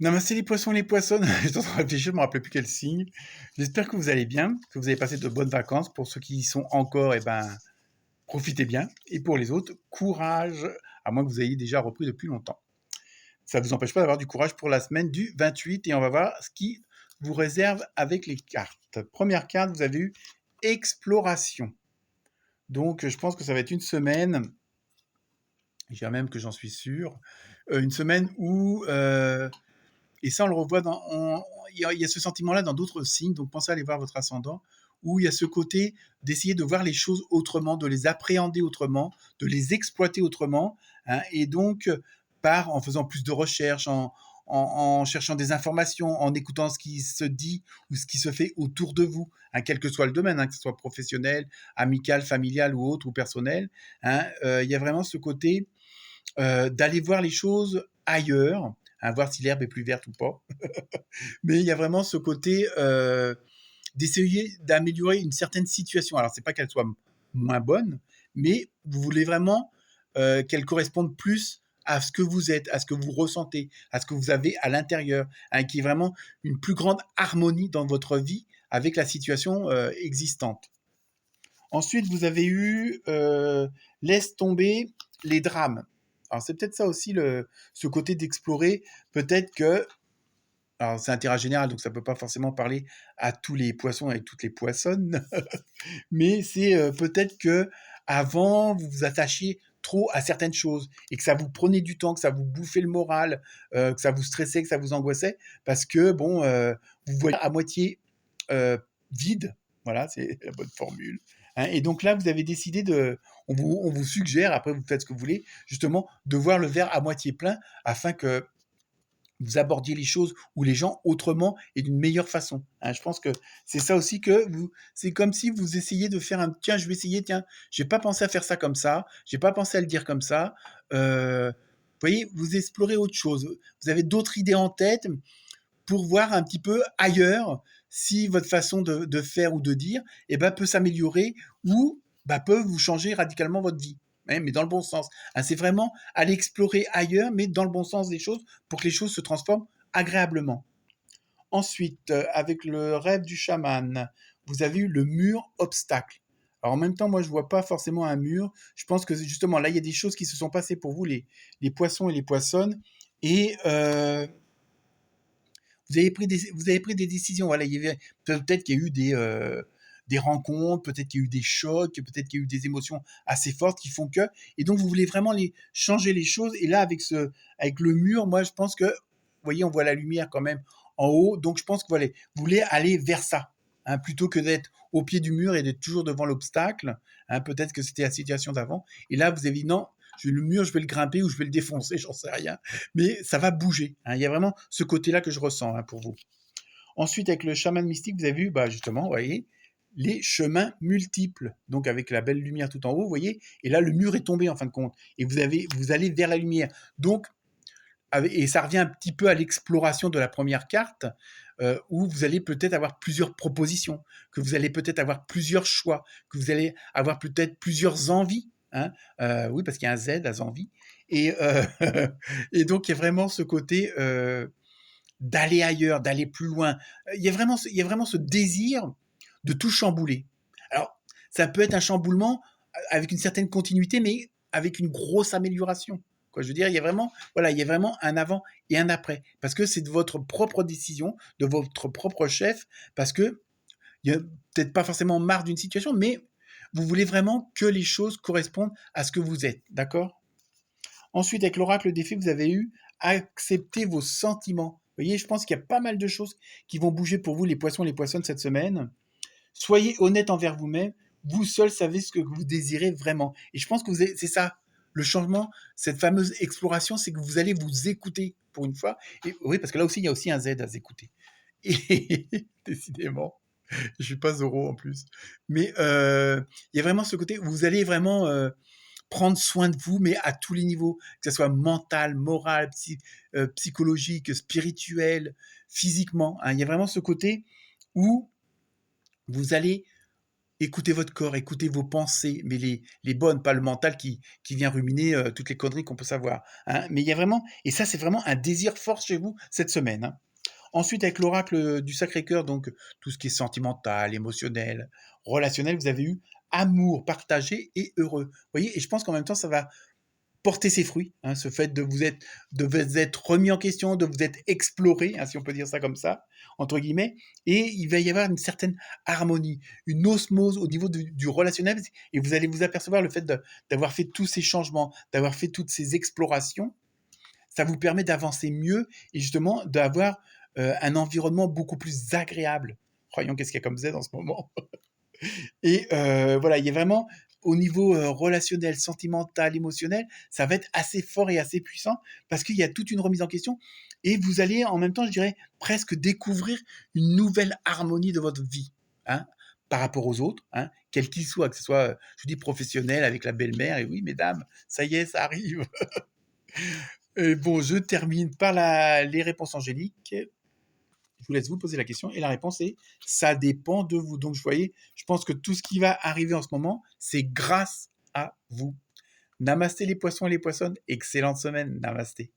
Namaste les poissons, les poissonnes. J'étais en train de réfléchir, je ne me rappelle plus quel signe. J'espère que vous allez bien, que vous avez passé de bonnes vacances. Pour ceux qui y sont encore, eh ben, profitez bien. Et pour les autres, courage, à moins que vous ayez déjà repris depuis longtemps. Ça ne vous empêche pas d'avoir du courage pour la semaine du 28 et on va voir ce qui vous réserve avec les cartes. Première carte, vous avez eu exploration. Donc, je pense que ça va être une semaine, je dirais même que j'en suis sûr, une semaine où et ça, on le revoit il y a ce sentiment-là dans d'autres signes, donc pensez à aller voir votre ascendant, où il y a ce côté d'essayer de voir les choses autrement, de les appréhender autrement, de les exploiter autrement, hein, et donc en faisant plus de recherches, en cherchant des informations, en écoutant ce qui se dit ou ce qui se fait autour de vous, hein, quel que soit le domaine, hein, que ce soit professionnel, amical, familial ou autre, ou personnel, hein, il y a vraiment ce côté d'aller voir les choses ailleurs, hein, voir si l'herbe est plus verte ou pas. Mais il y a vraiment ce côté d'essayer d'améliorer une certaine situation. Alors, c'est pas qu'elle soit moins bonne, mais vous voulez vraiment qu'elle corresponde plus à ce que vous êtes, à ce que vous ressentez, à ce que vous avez à l'intérieur, hein, qu'il y ait vraiment une plus grande harmonie dans votre vie avec la situation existante. Ensuite, vous avez eu laisse tomber les drames. Alors, c'est peut-être ça aussi, ce côté d'explorer. Peut-être que, alors c'est un tirage général, donc ça ne peut pas forcément parler à tous les poissons et toutes les poissonnes, mais c'est peut-être que avant vous vous attachiez trop à certaines choses et que ça vous prenait du temps, que ça vous bouffait le moral, que ça vous stressait, que ça vous angoissait, parce que bon, vous voyez à moitié euh, vide, voilà, c'est la bonne formule. Hein, et donc là, vous avez décidé on vous suggère, après vous faites ce que vous voulez, justement, de voir le verre à moitié plein afin que vous abordiez les choses ou les gens autrement et d'une meilleure façon. Hein, je pense que c'est ça aussi c'est comme si vous essayiez de faire tiens, je vais essayer, tiens, j'ai pas pensé à faire ça comme ça, j'ai pas pensé à le dire comme ça. Vous voyez, vous explorez autre chose. Vous avez d'autres idées en tête pour voir un petit peu ailleurs si votre façon de faire ou de dire peut s'améliorer ou peut vous changer radicalement votre vie. Hein, mais dans le bon sens. Hein, c'est vraiment aller explorer ailleurs, mais dans le bon sens des choses, pour que les choses se transforment agréablement. Ensuite, avec le rêve du chaman, vous avez eu le mur obstacle. Alors en même temps, moi je vois pas forcément un mur. Je pense que justement là, il y a des choses qui se sont passées pour vous, les poissons et les poissonnes, et vous avez pris des décisions. Voilà, peut-être qu'il y a eu des rencontres, peut-être qu'il y a eu des chocs, peut-être qu'il y a eu des émotions assez fortes qui font que. Et donc, vous voulez vraiment changer les choses. Et là, avec le mur, moi, je pense que, vous voyez, on voit la lumière quand même en haut. Donc, je pense que voilà, vous voulez aller vers ça, hein, plutôt que d'être au pied du mur et d'être toujours devant l'obstacle. Hein, peut-être que c'était la situation d'avant. Et là, vous avez dit non, le mur, je vais le grimper ou je vais le défoncer, j'en sais rien. Mais ça va bouger. Hein. Il y a vraiment ce côté-là que je ressens, hein, pour vous. Ensuite, avec le chaman mystique, vous avez vu, justement, vous voyez, les chemins multiples. Donc, avec la belle lumière tout en haut, vous voyez, et là, le mur est tombé, en fin de compte. Et vous allez vers la lumière. Donc, et ça revient un petit peu à l'exploration de la première carte, où vous allez peut-être avoir plusieurs propositions, que vous allez peut-être avoir plusieurs choix, que vous allez avoir peut-être plusieurs envies. Hein, oui, parce qu'il y a un Z à envie. Et, et donc, il y a vraiment ce côté d'aller ailleurs, d'aller plus loin. Il y a vraiment ce désir de tout chambouler. Alors, ça peut être un chamboulement avec une certaine continuité, mais avec une grosse amélioration. Quoi, je veux dire, il y a vraiment un avant et un après, parce que c'est de votre propre décision, de votre propre chef, parce que il y a peut-être pas forcément marre d'une situation, mais vous voulez vraiment que les choses correspondent à ce que vous êtes, d'accord? Ensuite, avec l'oracle des faits, vous avez eu accepter vos sentiments. Vous voyez, je pense qu'il y a pas mal de choses qui vont bouger pour vous, les poissons, les poissonnes, cette semaine. Soyez honnête envers vous-même. Vous seul savez ce que vous désirez vraiment. Et je pense que c'est ça, le changement, cette fameuse exploration, c'est que vous allez vous écouter pour une fois. Et oui, parce que là aussi, il y a aussi un Z à s'écouter. Et décidément, je suis pas Zoro en plus. Mais il y a vraiment ce côté où vous allez vraiment prendre soin de vous, mais à tous les niveaux, que ce soit mental, moral, psychologique, spirituel, physiquement. Hein. Il y a vraiment ce côté où vous allez écoutez votre corps, écoutez vos pensées, mais les bonnes, pas le mental qui vient ruminer toutes les conneries qu'on peut savoir. Hein. Mais il y a vraiment, et ça c'est vraiment un désir fort chez vous cette semaine. Hein. Ensuite, avec l'oracle du Sacré-Cœur, donc tout ce qui est sentimental, émotionnel, relationnel, vous avez eu amour, partagé et heureux. Vous voyez, et je pense qu'en même temps, ça va porter ses fruits, hein, ce fait de vous être remis en question, de vous être exploré, hein, si on peut dire ça comme ça, entre guillemets, et il va y avoir une certaine harmonie, une osmose au niveau du relationnel, et vous allez vous apercevoir le fait d'avoir fait tous ces changements, d'avoir fait toutes ces explorations, ça vous permet d'avancer mieux et justement d'avoir un environnement beaucoup plus agréable. Croyons qu'est-ce qu'il y a comme Z en ce moment. Et voilà, il y a vraiment, au niveau relationnel, sentimental, émotionnel, ça va être assez fort et assez puissant parce qu'il y a toute une remise en question et vous allez en même temps, je dirais, presque découvrir une nouvelle harmonie de votre vie, hein, par rapport aux autres, hein, quels qu'ils soient, que ce soit, je vous dis, professionnel avec la belle-mère, et oui, mesdames, ça y est, ça arrive. Et bon, je termine par les réponses angéliques. Je vous laisse vous poser la question et la réponse est ça dépend de vous. Donc, vous voyez, je pense que tout ce qui va arriver en ce moment, c'est grâce à vous. Namasté les poissons et les poissonnes. Excellente semaine. Namasté.